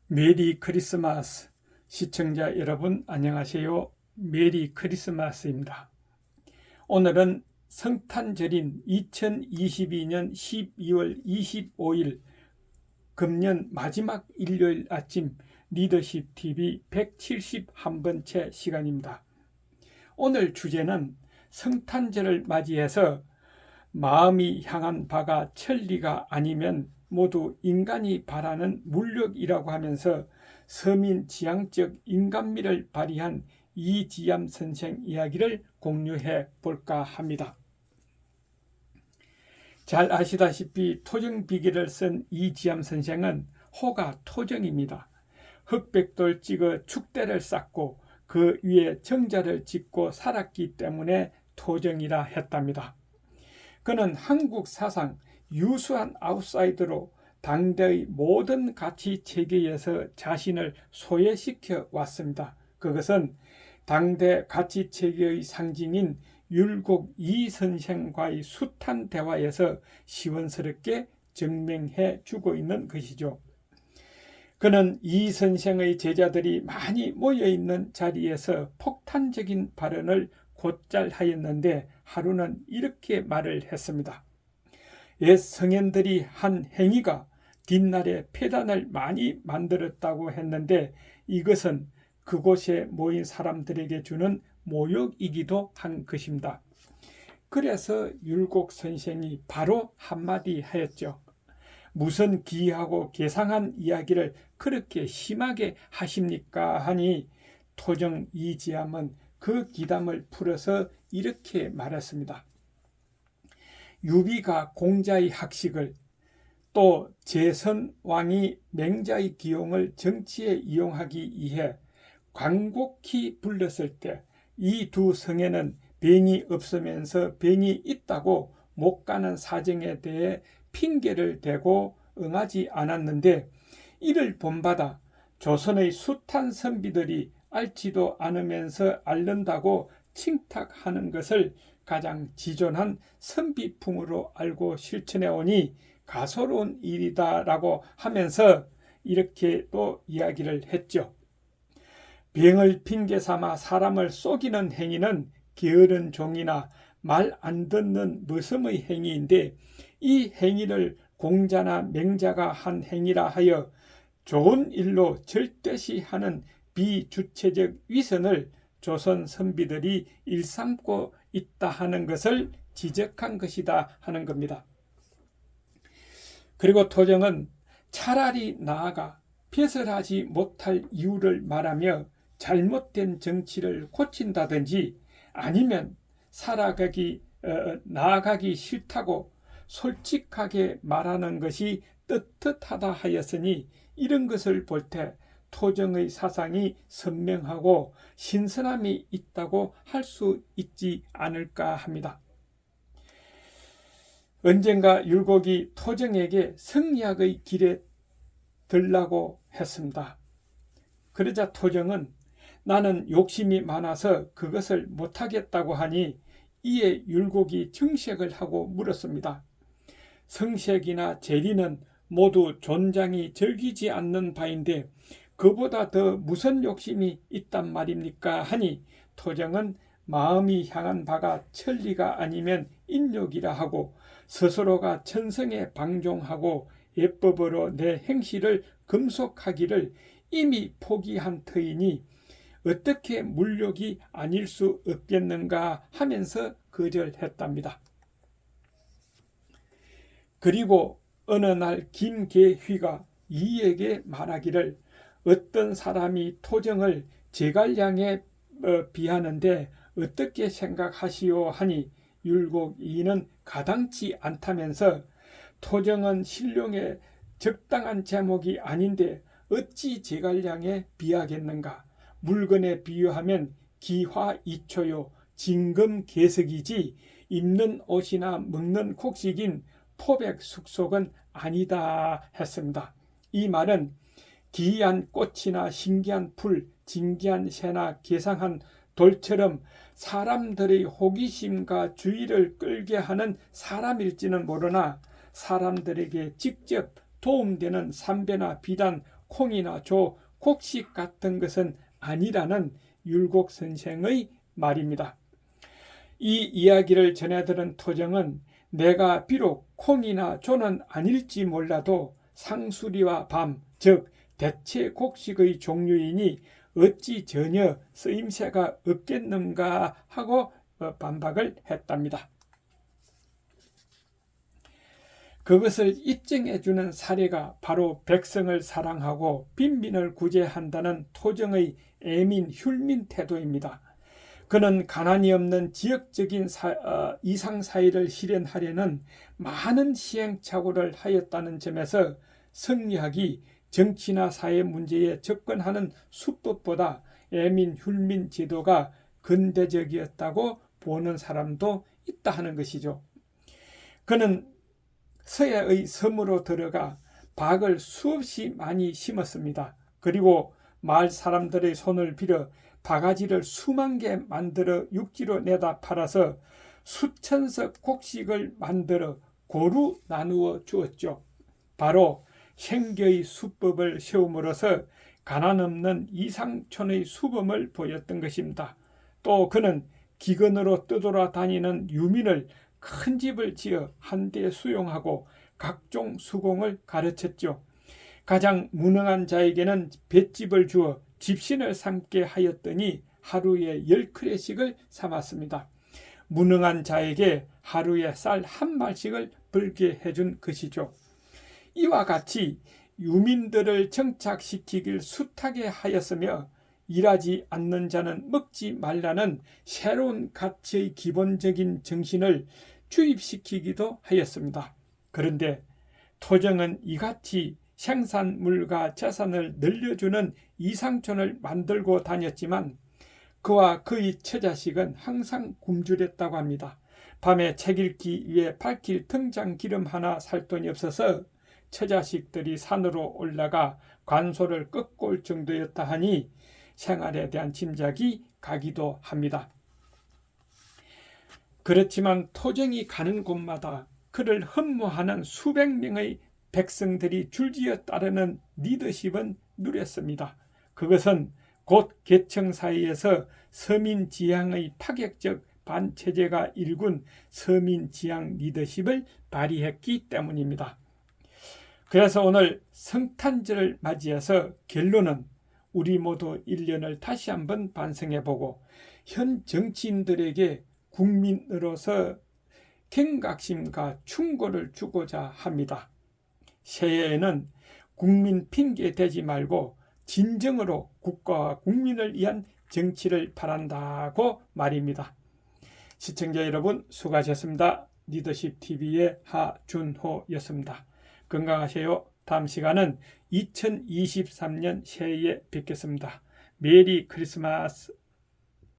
메리 크리스마스 시청자 여러분 안녕하세요. 메리 크리스마스입니다. 오늘은 성탄절인 2022년 12월 25일 금년 마지막 일요일 아침 리더십 TV 171번째 시간입니다. 오늘 주제는 성탄절을 맞이해서 마음이 향한 바가 천리가 아니면 모두 인간이 바라는 물욕이라고 하면서 서민지향적 인간미를 발휘한 이지암 선생 이야기를 공유해 볼까 합니다. 잘 아시다시피 토정비계를 쓴 이지암 선생은 호가 토정입니다. 흑백돌 찍어 축대를 쌓고 그 위에 정자를 짓고 살았기 때문에 토정이라 했답니다. 그는 한국 사상 유수한 아웃사이더로 당대의 모든 가치 체계에서 자신을 소외시켜 왔습니다. 그것은 당대 가치 체계의 상징인 율곡 이 선생과의 숱한 대화에서 시원스럽게 증명해 주고 있는 것이죠. 그는 이 선생의 제자들이 많이 모여있는 자리에서 폭탄적인 발언을 곧잘 하였는데 하루는 이렇게 말을 했습니다. 옛 성현들이 한 행위가 뒷날에 폐단을 많이 만들었다고 했는데 이것은 그곳에 모인 사람들에게 주는 모욕이기도 한 것입니다. 그래서 율곡 선생이 바로 한마디 하였죠. 무슨 기이하고 괴상한 이야기를 그렇게 심하게 하십니까 하니 토정 이지암은 그 기담을 풀어서 이렇게 말했습니다. 유비가 공자의 학식을 또 제선왕이 맹자의 기용을 정치에 이용하기 위해 광곡히 불렀을 때 이 두 성에는 병이 없으면서 병이 있다고 못 가는 사정에 대해 핑계를 대고 응하지 않았는데 이를 본받아 조선의 숱한 선비들이 알지도 않으면서 앓는다고 칭탁하는 것을 가장 지존한 선비품으로 알고 실천해 오니 가소로운 일이다라고 하면서 이렇게 또 이야기를 했죠. 병을 핑계 삼아 사람을 속이는 행위는 게으른 종이나 말 안 듣는 머슴의 행위인데 이 행위를 공자나 맹자가 한 행위라 하여 좋은 일로 절대시 하는 비주체적 위선을 조선 선비들이 일삼고 있다 하는 것을 지적한 것이다 하는 겁니다. 그리고 토정은 차라리 나아가 배설하지 못할 이유를 말하며 잘못된 정치를 고친다든지 아니면 나아가기 싫다고 솔직하게 말하는 것이 떳떳하다 하였으니 이런 것을 볼 때 토정의 사상이 선명하고 신선함이 있다고 할 수 있지 않을까 합니다. 언젠가 율곡이 토정에게 성리학의 길에 들라고 했습니다. 그러자 토정은 나는 욕심이 많아서 그것을 못하겠다고 하니 이에 율곡이 정색을 하고 물었습니다. 성색이나 재리는 모두 존장이 즐기지 않는 바인데 그보다 더 무슨 욕심이 있단 말입니까 하니 토정은 마음이 향한 바가 천리가 아니면 인욕이라 하고 스스로가 천성에 방종하고 예법으로 내 행실을 금속하기를 이미 포기한 터이니 어떻게 물욕이 아닐 수 없겠는가 하면서 거절했답니다. 그리고 어느 날 김계휘가 이에게 말하기를 어떤 사람이 토정을 제갈량에 비하는데 어떻게 생각하시오 하니 율곡 이는 가당치 않다면서 토정은 신룡의 적당한 제목이 아닌데 어찌 제갈량에 비하겠는가. 물건에 비유하면 기화이초요 진금계석이지 입는 옷이나 먹는 곡식인 포백숙속은 아니다 했습니다. 이 말은 기이한 꽃이나 신기한 풀, 진기한 새나 괴상한 돌처럼 사람들의 호기심과 주의를 끌게 하는 사람일지는 모르나 사람들에게 직접 도움되는 삼배나 비단 콩이나 조, 곡식 같은 것은 아니라는 율곡 선생의 말입니다. 이 이야기를 전해들은 토정은 내가 비록 콩이나 조는 아닐지 몰라도 상수리와 밤, 즉 대체 곡식의 종류이니 어찌 전혀 쓰임새가 없겠는가 하고 반박을 했답니다. 그것을 입증해주는 사례가 바로 백성을 사랑하고 빈민을 구제한다는 토정의 애민 훌민 태도입니다. 그는 가난이 없는 지역적인 이상사회를 실현하려는 많은 시행착오를 하였다는 점에서 성리학이 정치나 사회 문제에 접근하는 수법보다 애민 훌민 제도가 근대적이었다고 보는 사람도 있다 하는 것이죠. 그는 서해의 섬으로 들어가 박을 수없이 많이 심었습니다. 그리고 마을 사람들의 손을 빌어 바가지를 수만 개 만들어 육지로 내다 팔아서 수천석 곡식을 만들어 고루 나누어 주었죠. 바로 생계의 수법을 세움으로써 가난 없는 이상촌의 수범을 보였던 것입니다. 또 그는 기근으로 떠돌아 다니는 유민을 큰 집을 지어 한데 수용하고 각종 수공을 가르쳤죠. 가장 무능한 자에게는 볏집을 주어 집신을 삼게 하였더니 하루에 10크레씩을 삼았습니다. 무능한 자에게 하루에 쌀 한 말씩을 벌게 해준 것이죠. 이와 같이 유민들을 정착시키길 숱하게 하였으며 일하지 않는 자는 먹지 말라는 새로운 가치의 기본적인 정신을 주입시키기도 하였습니다. 그런데 토정은 이같이 생산물과 재산을 늘려주는 이상촌을 만들고 다녔지만 그와 그의 처자식은 항상 굶주렸다고 합니다. 밤에 책 읽기 위해 밝힐 등잔 기름 하나 살 돈이 없어서 처자식들이 산으로 올라가 관소를 꺾고 올 정도였다 하니 생활에 대한 짐작이 가기도 합니다. 그렇지만 토정이 가는 곳마다 그를 흠모하는 수백 명의 백성들이 줄지어 따르는 리더십은 누렸습니다. 그것은 곧 계층 사이에서 서민지향의 파격적 반체제가 일군 서민지향 리더십을 발휘했기 때문입니다. 그래서 오늘 성탄절을 맞이해서 결론은 우리 모두 1년을 다시 한번 반성해보고 현 정치인들에게 국민으로서 경각심과 충고를 주고자 합니다. 새해에는 국민 핑계 대지 말고 진정으로 국가와 국민을 위한 정치를 바란다고 말입니다. 시청자 여러분 수고하셨습니다. 리더십TV의 하준호였습니다. 건강하세요. 다음 시간은 2023년 새해에 뵙겠습니다. 메리 크리스마스.